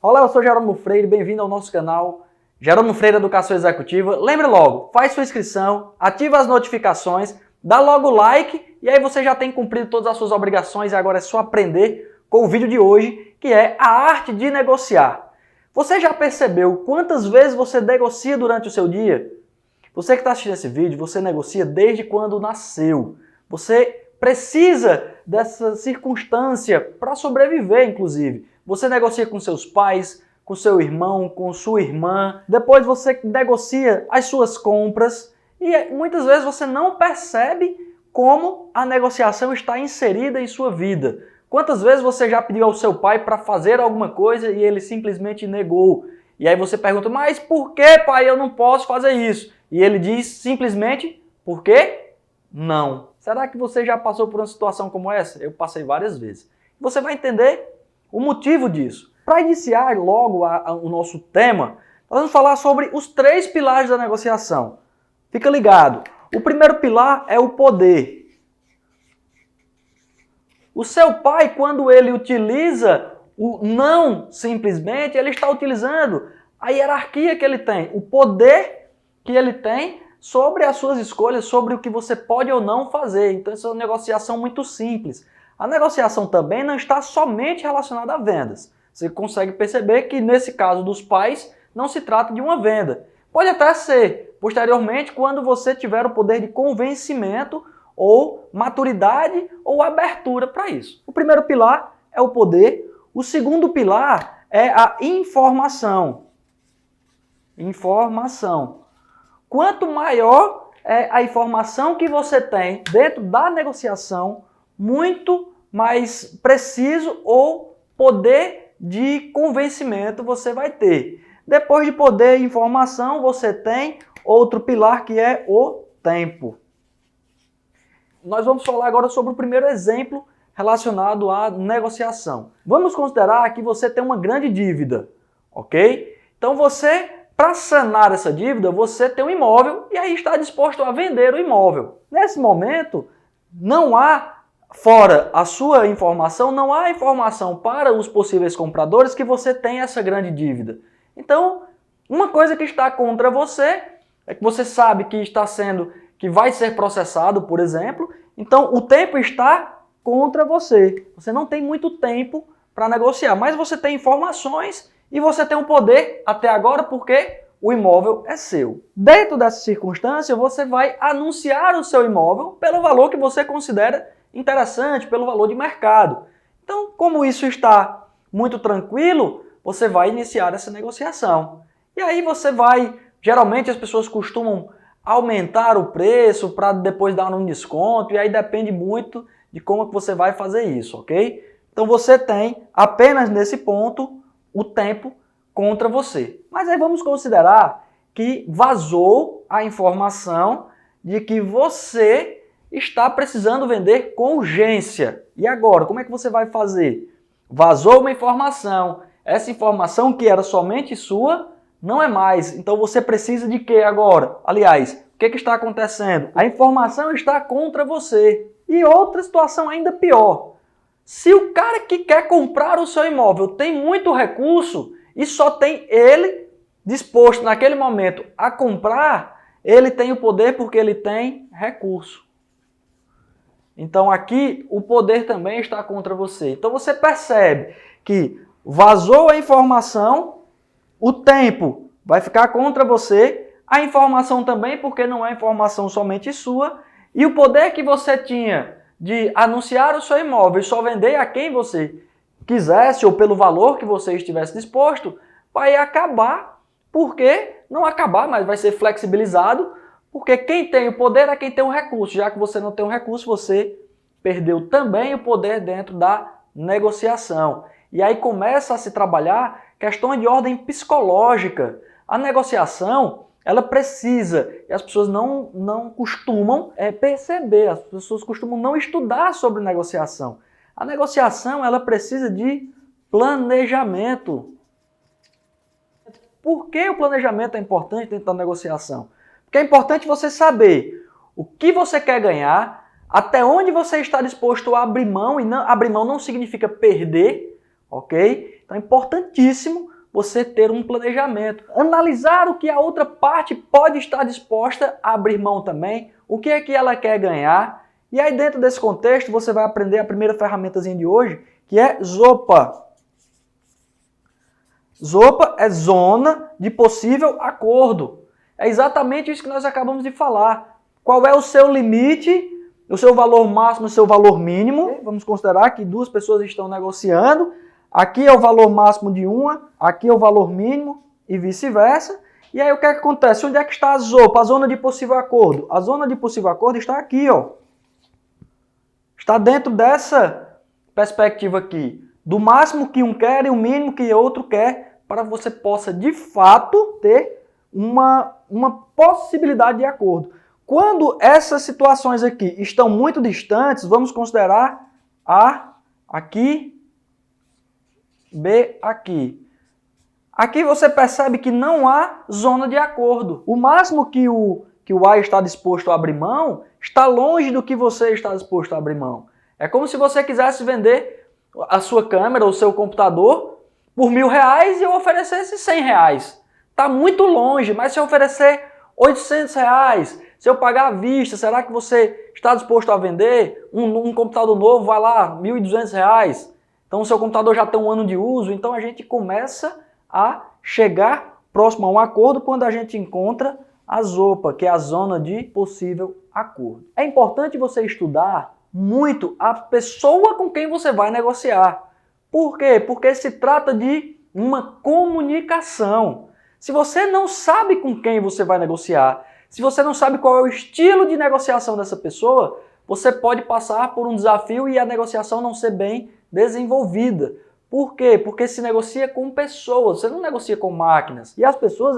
Olá, eu sou Jerônimo Freire, bem-vindo ao nosso canal Jerônimo Freire Educação Executiva. Lembre logo, faz sua inscrição, ativa as notificações, dá logo o like e aí você já tem cumprido todas as suas obrigações e agora é só aprender com o vídeo de hoje, que é a arte de negociar. Você já percebeu quantas vezes você negocia durante o seu dia? Você que está assistindo esse vídeo, você negocia desde quando nasceu. Você precisa dessa circunstância para sobreviver, inclusive. Você negocia com seus pais, com seu irmão, com sua irmã. Depois você negocia as suas compras e muitas vezes você não percebe como a negociação está inserida em sua vida. Quantas vezes você já pediu ao seu pai para fazer alguma coisa e ele simplesmente negou? E aí você pergunta, mas por que, pai, eu não posso fazer isso? E ele diz simplesmente, por quê? Não. Será que você já passou por uma situação como essa? Eu passei várias vezes. Você vai entender o motivo disso. Para iniciar logo o nosso tema, nós vamos falar sobre os 3 pilares da negociação. Fica ligado. O primeiro pilar é o poder. O seu pai, quando ele utiliza o não simplesmente, ele está utilizando a hierarquia que ele tem, o poder que ele tem sobre as suas escolhas, sobre o que você pode ou não fazer. Então, isso é uma negociação muito simples. A negociação também não está somente relacionada a vendas. Você consegue perceber que, nesse caso dos pais, não se trata de uma venda. Pode até ser, posteriormente, quando você tiver o poder de convencimento ou maturidade ou abertura para isso. O primeiro pilar é o poder. O segundo pilar é a informação. Informação. Quanto maior é a informação que você tem dentro da negociação, muito mais preciso ou poder de convencimento você vai ter. Depois de poder e informação, você tem outro pilar que é o tempo. Nós vamos falar agora sobre o primeiro exemplo relacionado à negociação. Vamos considerar que você tem uma grande dívida, ok? Então você, para sanar essa dívida, você tem um imóvel e aí está disposto a vender o imóvel. Nesse momento, não há, fora a sua informação, não há informação para os possíveis compradores que você tem essa grande dívida. Então, uma coisa que está contra você é que você sabe que vai ser processado, por exemplo, então o tempo está contra você. Você não tem muito tempo para negociar, mas você tem informações e você tem o poder até agora porque o imóvel é seu. Dentro dessa circunstância, você vai anunciar o seu imóvel pelo valor que você considera interessante, pelo valor de mercado. Então, como isso está muito tranquilo, você vai iniciar essa negociação. E aí geralmente as pessoas costumam aumentar o preço para depois dar um desconto, e aí depende muito de como que você vai fazer isso, ok? Então você tem apenas nesse ponto o tempo contra você. Mas aí vamos considerar que vazou a informação de que você está precisando vender com urgência. E agora, como é que você vai fazer? Vazou uma informação. Essa informação que era somente sua, não é mais. Então você precisa de quê agora? Aliás, o que está acontecendo? A informação está contra você. E outra situação ainda pior. Se o cara que quer comprar o seu imóvel tem muito recurso e só tem ele disposto naquele momento a comprar, ele tem o poder porque ele tem recurso. Então aqui o poder também está contra você. Então você percebe que vazou a informação, o tempo vai ficar contra você, a informação também, porque não é informação somente sua, e o poder que você tinha de anunciar o seu imóvel e só vender a quem você quisesse ou pelo valor que você estivesse disposto, vai acabar, não acabar, mas vai ser flexibilizado, porque quem tem o poder é quem tem o recurso. Já que você não tem o recurso, você perdeu também o poder dentro da negociação. E aí começa a se trabalhar questões de ordem psicológica. A negociação, ela precisa, e as pessoas não costumam perceber, as pessoas costumam não estudar sobre negociação. A negociação, ela precisa de planejamento. Por que o planejamento é importante dentro da negociação? Porque é importante você saber o que você quer ganhar, até onde você está disposto a abrir mão, e abrir mão não significa perder, ok? Então é importantíssimo você ter um planejamento. Analisar o que a outra parte pode estar disposta a abrir mão também, o que é que ela quer ganhar. E aí dentro desse contexto você vai aprender a primeira ferramentazinha de hoje, que é ZOPA. ZOPA é zona de possível acordo. É exatamente isso que nós acabamos de falar. Qual é o seu limite, o seu valor máximo, o seu valor mínimo. Vamos considerar que duas pessoas estão negociando. Aqui é o valor máximo de uma, aqui é o valor mínimo e vice-versa. E aí o que é que acontece? Onde é que está a ZOPA, a zona de possível acordo? A zona de possível acordo está aqui, ó. Está dentro dessa perspectiva aqui. Do máximo que um quer e o mínimo que o outro quer, para que você possa de fato ter uma possibilidade de acordo. Quando essas situações aqui estão muito distantes, vamos considerar A aqui, B aqui. Aqui você percebe que não há zona de acordo. O máximo que o A está disposto a abrir mão está longe do que você está disposto a abrir mão. É como se você quisesse vender a sua câmera ou o seu computador por R$1.000 e eu oferecesse R$100. Está muito longe, mas se eu oferecer R$800, se eu pagar à vista, será que você está disposto a vender? Um computador novo vai lá, R$1.200. Então o seu computador já tem um ano de uso, então a gente começa a chegar próximo a um acordo quando a gente encontra a ZOPA, que é a zona de possível acordo. É importante você estudar muito a pessoa com quem você vai negociar. Por quê? Porque se trata de uma comunicação. Se você não sabe com quem você vai negociar, se você não sabe qual é o estilo de negociação dessa pessoa, você pode passar por um desafio e a negociação não ser bem desenvolvida. Por quê? Porque se negocia com pessoas, você não negocia com máquinas. E as pessoas,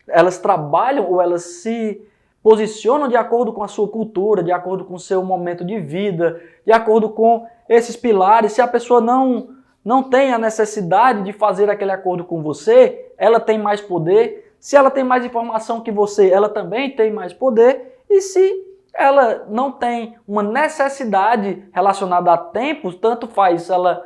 elas trabalham ou elas se posicionam de acordo com a sua cultura, de acordo com o seu momento de vida, de acordo com esses pilares. Se a pessoa não tem a necessidade de fazer aquele acordo com você, ela tem mais poder. Se ela tem mais informação que você, ela também tem mais poder. E se ela não tem uma necessidade relacionada a tempos, tanto faz ela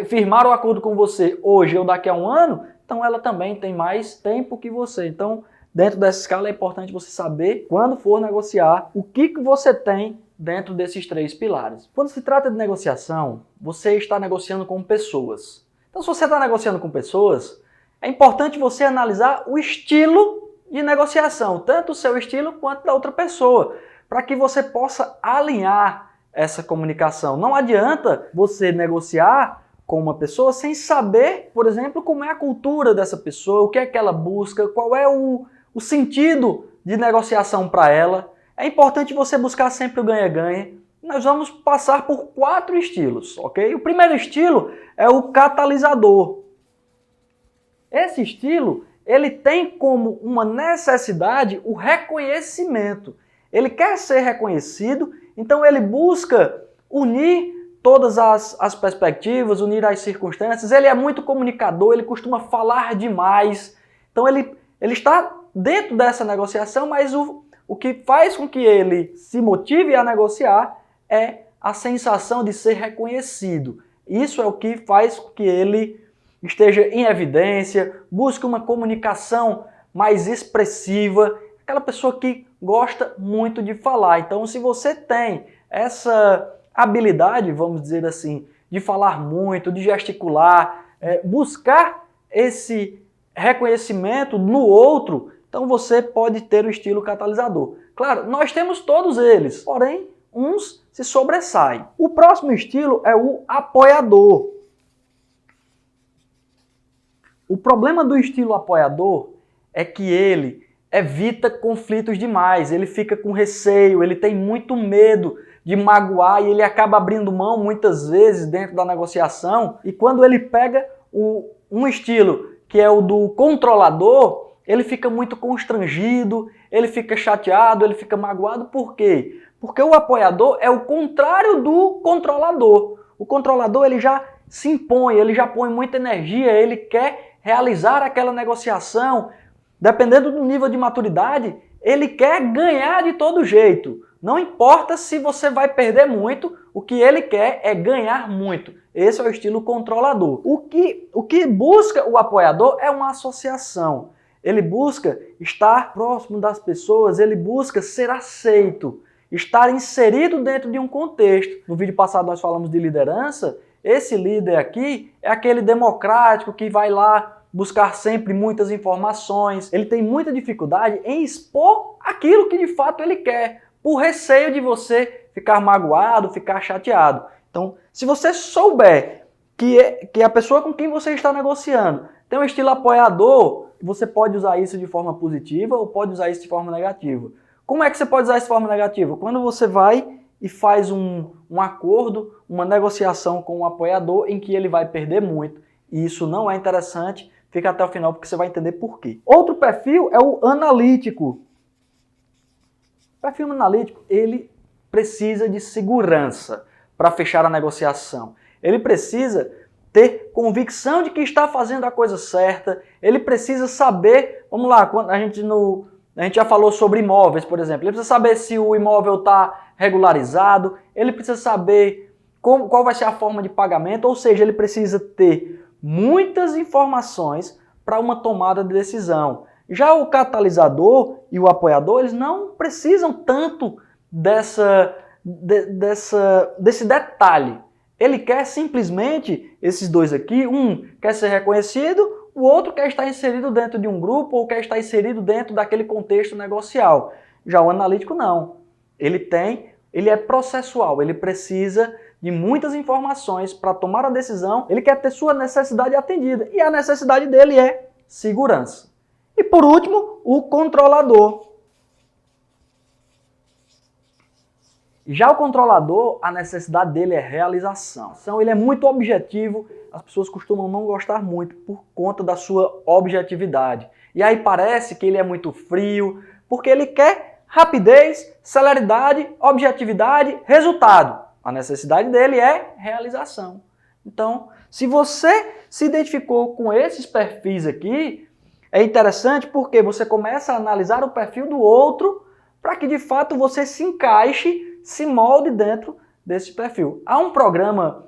firmar o acordo com você hoje ou daqui a um ano, então ela também tem mais tempo que você. Então, dentro dessa escala é importante você saber, quando for negociar, o que você tem dentro desses três pilares. Quando se trata de negociação, você está negociando com pessoas. Então, se você está negociando com pessoas, é importante você analisar o estilo de negociação, tanto o seu estilo quanto da outra pessoa, para que você possa alinhar essa comunicação. Não adianta você negociar com uma pessoa sem saber, por exemplo, como é a cultura dessa pessoa, o que é que ela busca, qual é o sentido de negociação para ela. É importante você buscar sempre o ganha-ganha. Nós vamos passar por 4 estilos, ok? O primeiro estilo é o catalisador. Esse estilo, ele tem como uma necessidade o reconhecimento. Ele quer ser reconhecido, então ele busca unir todas as perspectivas, unir as circunstâncias. Ele é muito comunicador, ele costuma falar demais. Então ele está dentro dessa negociação, mas o que faz com que ele se motive a negociar é a sensação de ser reconhecido. Isso é o que faz com que ele esteja em evidência, busque uma comunicação mais expressiva, aquela pessoa que gosta muito de falar. Então, se você tem essa habilidade, vamos dizer assim, de falar muito, de gesticular, buscar esse reconhecimento no outro, então você pode ter o estilo catalisador. Claro, nós temos todos eles, porém, uns se sobressaem. O próximo estilo é o apoiador. O problema do estilo apoiador é que ele evita conflitos demais, ele fica com receio, ele tem muito medo de magoar e ele acaba abrindo mão muitas vezes dentro da negociação. E quando ele pega um estilo que é o do controlador, ele fica muito constrangido, ele fica chateado, ele fica magoado. Por quê? Porque o apoiador é o contrário do controlador. O controlador ele já se impõe, ele já põe muita energia, ele quer realizar aquela negociação. Dependendo do nível de maturidade, ele quer ganhar de todo jeito. Não importa se você vai perder muito, o que ele quer é ganhar muito. Esse é o estilo controlador. O que busca o apoiador é uma associação. Ele busca estar próximo das pessoas, ele busca ser aceito, estar inserido dentro de um contexto. No vídeo passado nós falamos de liderança. Esse líder aqui é aquele democrático que vai lá buscar sempre muitas informações. Ele tem muita dificuldade em expor aquilo que de fato ele quer, por receio de você ficar magoado, ficar chateado. Então, se você souber que a pessoa com quem você está negociando tem um estilo apoiador, você pode usar isso de forma positiva ou pode usar isso de forma negativa. Como é que você pode usar isso de forma negativa? Quando você vai e faz um acordo, uma negociação com um apoiador em que ele vai perder muito. E isso não é interessante, fica até o final porque você vai entender por quê. Outro perfil é o analítico. O perfil analítico, ele precisa de segurança para fechar a negociação. Ele precisa ter convicção de que está fazendo a coisa certa, ele precisa saber, vamos lá, quando a gente já falou sobre imóveis, por exemplo, ele precisa saber se o imóvel está regularizado, ele precisa saber qual vai ser a forma de pagamento, ou seja, ele precisa ter muitas informações para uma tomada de decisão. Já o catalisador e o apoiador, eles não precisam tanto desse detalhe. Ele quer simplesmente, esses dois aqui, um quer ser reconhecido, o outro quer estar inserido dentro de um grupo ou quer estar inserido dentro daquele contexto negocial. Já o analítico não. Ele é processual, ele precisa de muitas informações para tomar a decisão, ele quer ter sua necessidade atendida e a necessidade dele é segurança. E por último, o controlador. Já o controlador, a necessidade dele é realização. Então, ele é muito objetivo, as pessoas costumam não gostar muito por conta da sua objetividade. E aí parece que ele é muito frio, porque ele quer rapidez, celeridade, objetividade, resultado. A necessidade dele é realização. Então, se você se identificou com esses perfis aqui, é interessante porque você começa a analisar o perfil do outro para que de fato você se encaixe, se molde dentro desse perfil. Há um programa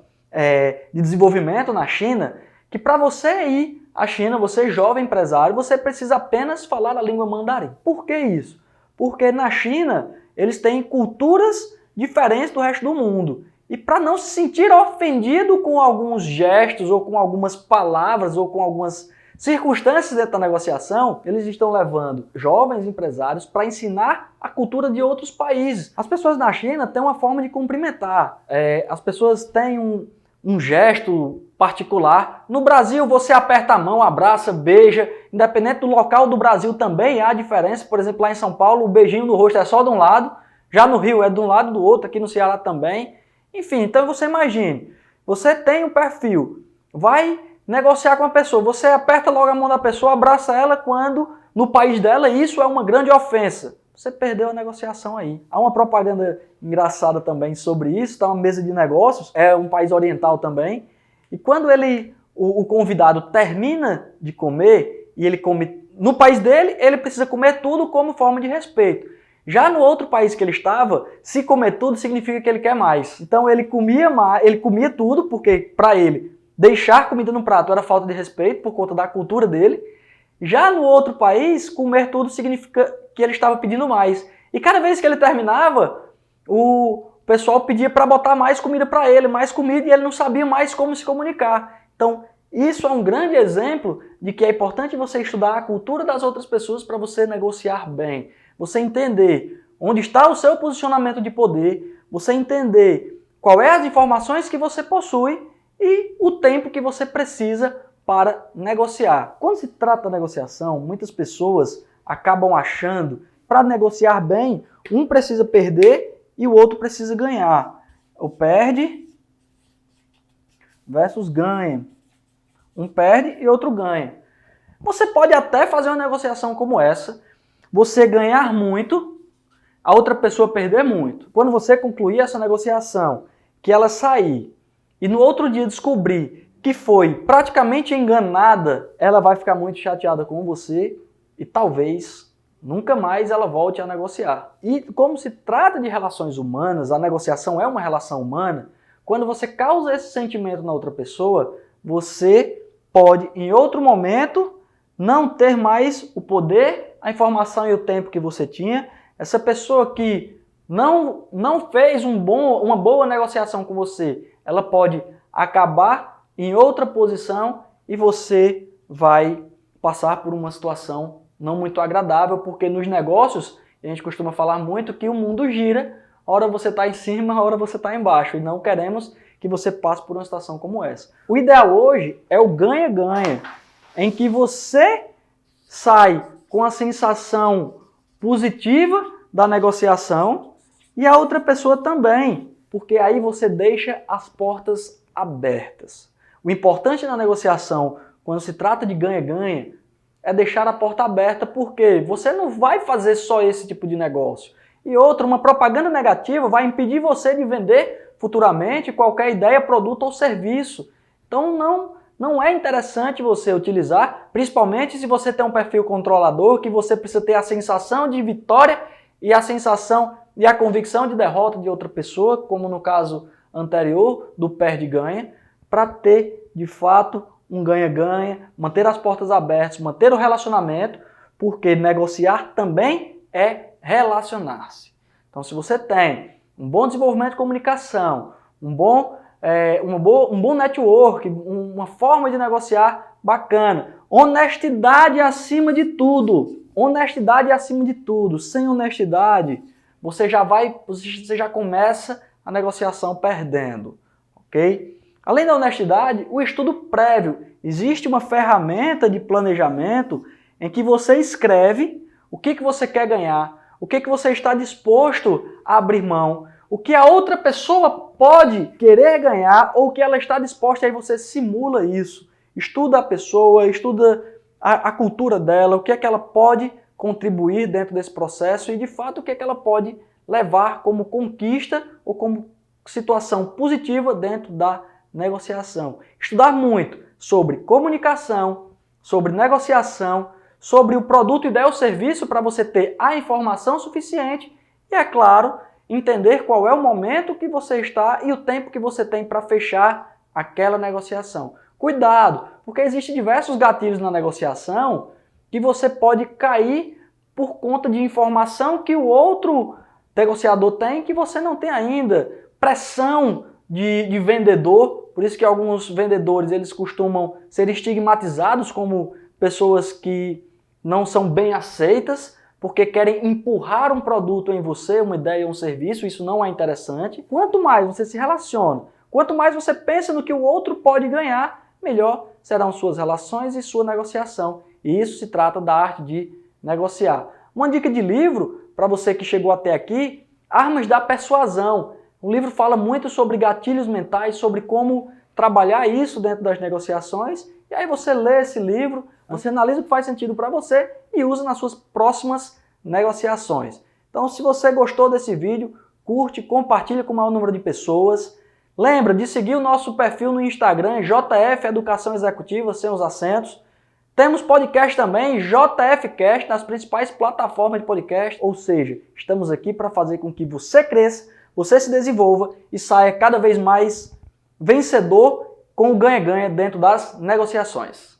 de desenvolvimento na China que para você ir à China, você jovem empresário, você precisa apenas falar a língua mandarim. Por que isso? Porque na China eles têm culturas diferentes do resto do mundo. E para não se sentir ofendido com alguns gestos ou com algumas palavras ou com algumas circunstâncias dentro da negociação, eles estão levando jovens empresários para ensinar a cultura de outros países. As pessoas na China têm uma forma de cumprimentar, as pessoas têm um gesto particular. No Brasil você aperta a mão, abraça, beija, independente do local do Brasil também há diferença. Por exemplo, lá em São Paulo o beijinho no rosto é só de um lado, já no Rio é de um lado do outro, aqui no Ceará também. Enfim, então você imagine, você tem um perfil, vai negociar com a pessoa, você aperta logo a mão da pessoa, abraça ela quando no país dela isso é uma grande ofensa. Você perdeu a negociação aí. Há uma propaganda engraçada também sobre isso, está uma mesa de negócios, é um país oriental também, e quando o convidado termina de comer, e ele come no país dele, ele precisa comer tudo como forma de respeito. Já no outro país que ele estava, se comer tudo significa que ele quer mais. Então ele comia tudo, porque para ele deixar comida no prato era falta de respeito por conta da cultura dele. Já no outro país, comer tudo significa que ele estava pedindo mais. E cada vez que ele terminava, o pessoal pedia para botar mais comida para ele, mais comida, e ele não sabia mais como se comunicar. Então, isso é um grande exemplo de que é importante você estudar a cultura das outras pessoas para você negociar bem. Você entender onde está o seu posicionamento de poder, você entender qual é as informações que você possui e o tempo que você precisa para negociar. Quando se trata da negociação, muitas pessoas acabam achando que para negociar bem, um precisa perder e o outro precisa ganhar. O perde versus ganha. Um perde e outro ganha. Você pode até fazer uma negociação como essa, você ganhar muito, a outra pessoa perder muito. Quando você concluir essa negociação, que ela sair e no outro dia descobrir que foi praticamente enganada, ela vai ficar muito chateada com você e talvez nunca mais ela volte a negociar. E como se trata de relações humanas, a negociação é uma relação humana, Quando você causa esse sentimento na outra pessoa, você pode, em outro momento, não ter mais o poder, a informação e o tempo que você tinha. Essa pessoa que não fez uma boa negociação com você, ela pode acabar em outra posição e você vai passar por uma situação não muito agradável, porque nos negócios a gente costuma falar muito que o mundo gira, hora você está em cima, hora você está embaixo, e não queremos que você passe por uma situação como essa. O ideal hoje é o ganha-ganha, em que você sai com a sensação positiva da negociação e a outra pessoa também, porque aí você deixa as portas abertas. O importante na negociação, quando se trata de ganha-ganha, é deixar a porta aberta, porque você não vai fazer só esse tipo de negócio. E outra, uma propaganda negativa vai impedir você de vender futuramente qualquer ideia, produto ou serviço. Então não é interessante você utilizar, principalmente se você tem um perfil controlador, que você precisa ter a sensação de vitória e a sensação e a convicção de derrota de outra pessoa, como no caso anterior do perde-ganha, para ter de fato um ganha-ganha, manter as portas abertas, manter o relacionamento, porque negociar também é relacionar-se. Então, se você tem um bom desenvolvimento de comunicação, um bom network, uma forma de negociar bacana, honestidade acima de tudo. Honestidade acima de tudo. Sem honestidade, você já começa a negociação perdendo, ok? Além da honestidade, o estudo prévio. Existe uma ferramenta de planejamento em que você escreve o que você quer ganhar, o que você está disposto a abrir mão, o que a outra pessoa pode querer ganhar ou o que ela está disposta, aí você simula isso. Estuda a pessoa, estuda a cultura dela, o que é que ela pode contribuir dentro desse processo e, de fato, o que é que ela pode levar como conquista ou como situação positiva dentro da negociação. Estudar muito sobre comunicação, sobre negociação, sobre o produto, ideia ou serviço para você ter a informação suficiente e, é claro, entender qual é o momento que você está e o tempo que você tem para fechar aquela negociação. Cuidado, porque existem diversos gatilhos na negociação que você pode cair por conta de informação que o outro negociador tem que você não tem ainda. Pressão de vendedor, por isso que alguns vendedores eles costumam ser estigmatizados como pessoas que não são bem aceitas, porque querem empurrar um produto em você, uma ideia, um serviço, isso não é interessante. Quanto mais você se relaciona, quanto mais você pensa no que o outro pode ganhar, melhor serão suas relações e sua negociação. E isso se trata da arte de negociar. Uma dica de livro, para você que chegou até aqui, Armas da Persuasão. O livro fala muito sobre gatilhos mentais, sobre como trabalhar isso dentro das negociações. E aí você lê esse livro, você analisa o que faz sentido para você e usa nas suas próximas negociações. Então, se você gostou desse vídeo, curte, compartilha com o maior número de pessoas. Lembra de seguir o nosso perfil no Instagram, JF Educação Executiva, sem os acentos. Temos podcast também, JFcast, nas principais plataformas de podcast. Ou seja, estamos aqui para fazer com que você cresça, você se desenvolva e saia cada vez mais vencedor com o ganha-ganha dentro das negociações.